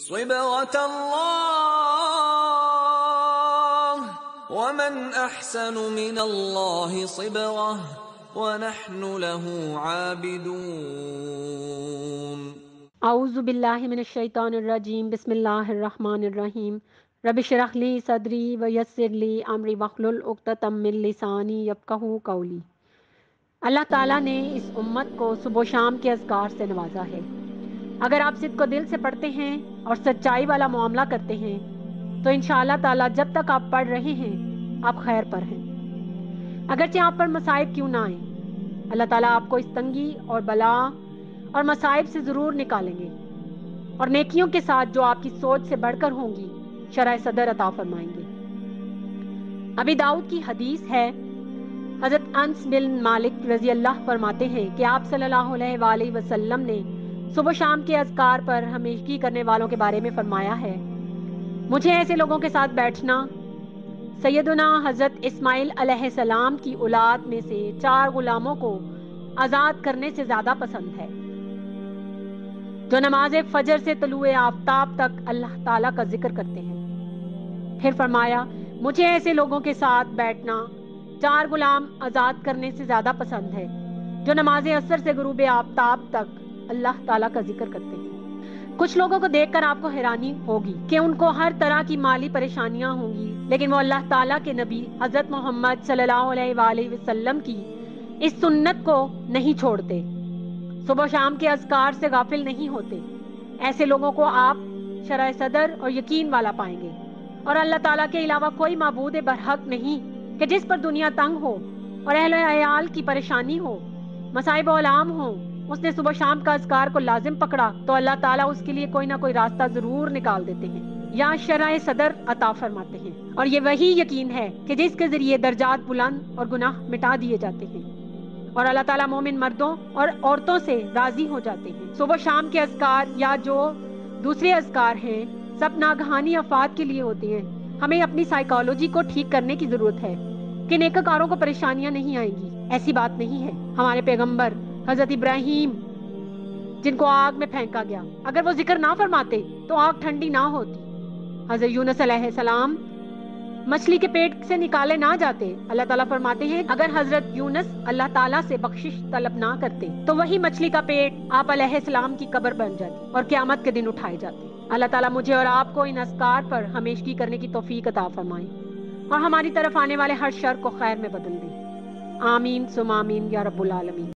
صبغة الله ومن أحسن من الله صبغة ونحن له عابدون۔ اعوذ باللہ من الشیطان الرجیم، بسم اللہ الرحمن الرحیم۔ رب اشرح لی صدری ویسر لی امری واحلل عقدۃ من لسانی یفقہوا قولی۔ اللہ تعالیٰ نے اس امت کو صبح و شام کے اذکار سے نوازا ہے۔ اگر آپ صدق کو دل سے پڑھتے ہیں اور سچائی والا معاملہ کرتے ہیں تو انشاءاللہ تعالیٰ جب تک آپ پڑھ رہے ہیں آپ خیر پر ہیں، اگرچہ آپ پر مصائب کیوں نہ آئیں۔ اللہ تعالیٰ آپ کو اس تنگی اور بلا اور مصائب سے ضرور نکالیں گے، اور نیکیوں کے ساتھ جو آپ کی سوچ سے بڑھ کر ہوں گی شرح صدر عطا فرمائیں گے۔ ابی داؤد کی حدیث ہے، حضرت انس بن مالک رضی اللہ فرماتے ہیں کہ آپ صلی اللہ علیہ وآلہ وسلم نے صبح و شام کے اذکار پر ہمیشگی کرنے والوں کے بارے میں فرمایا ہے، مجھے ایسے لوگوں کے ساتھ بیٹھنا سیدنا حضرت اسماعیل علیہ السلام کی اولاد میں سے 4 غلاموں کو آزاد کرنے سے زیادہ پسند ہے، جو نماز فجر سے طلوع آفتاب تک اللہ تعالیٰ کا ذکر کرتے ہیں۔ پھر فرمایا، مجھے ایسے لوگوں کے ساتھ بیٹھنا 4 غلام آزاد کرنے سے زیادہ پسند ہے، جو نماز عصر سے غروب آفتاب تک اللہ تعالیٰ کا ذکر کرتے ہیں۔ کچھ لوگوں کو دیکھ کر آپ کو حیرانی ہوگی کہ ان کو ہر طرح کی مالی پریشانیاں ہوں گی، لیکن وہ اللہ تعالیٰ کے نبی حضرت محمد صلی اللہ علیہ وآلہ وسلم کی اس سنت کو نہیں چھوڑتے، صبح و شام کے اذکار سے غافل نہیں ہوتے۔ ایسے لوگوں کو آپ شرح صدر اور یقین والا پائیں گے، اور اللہ تعالیٰ کے علاوہ کوئی معبود برحق نہیں کہ جس پر دنیا تنگ ہو اور اہل و عیال کی پریشانی ہو، مصائب و الام ہو، اس نے صبح و شام کا اذکار کو لازم پکڑا تو اللہ تعالیٰ اس کے لیے کوئی نہ کوئی راستہ ضرور نکال دیتے ہیں یا شرح صدر عطا فرماتے ہیں۔ اور یہ وہی یقین ہے کہ جس کے ذریعے درجات بلند اور گناہ مٹا دیے جاتے ہیں، اور اللہ تعالیٰ مومن مردوں اور عورتوں سے راضی ہو جاتے ہیں۔ صبح و شام کے اذکار یا جو دوسرے اذکار ہیں سب ناگہانی آفات کے لیے ہوتے ہیں۔ ہمیں اپنی سائیکالوجی کو ٹھیک کرنے کی ضرورت ہے کہ نیکوکاروں کو پریشانیاں نہیں آئیں گی، ایسی بات نہیں ہے۔ ہمارے پیغمبر حضرت ابراہیم جن کو آگ میں پھینکا گیا، اگر وہ ذکر نہ فرماتے تو آگ ٹھنڈی نہ ہوتی۔ حضرت یونس علیہ السلام مچھلی کے پیٹ سے نکالے نہ جاتے۔ اللہ تعالیٰ فرماتے ہیں اگر حضرت یونس اللہ تعالیٰ سے بخشش طلب نہ کرتے تو وہی مچھلی کا پیٹ آپ علیہ السلام کی قبر بن جاتی اور قیامت کے دن اٹھائے جاتے۔ اللہ تعالیٰ مجھے اور آپ کو ان اذکار پر ہمیشگی کرنے کی توفیق عطا فرمائے اور ہماری طرف آنے والے ہر شر کو خیر میں بدل دے۔ آمین ثم آمین یا رب العالمین۔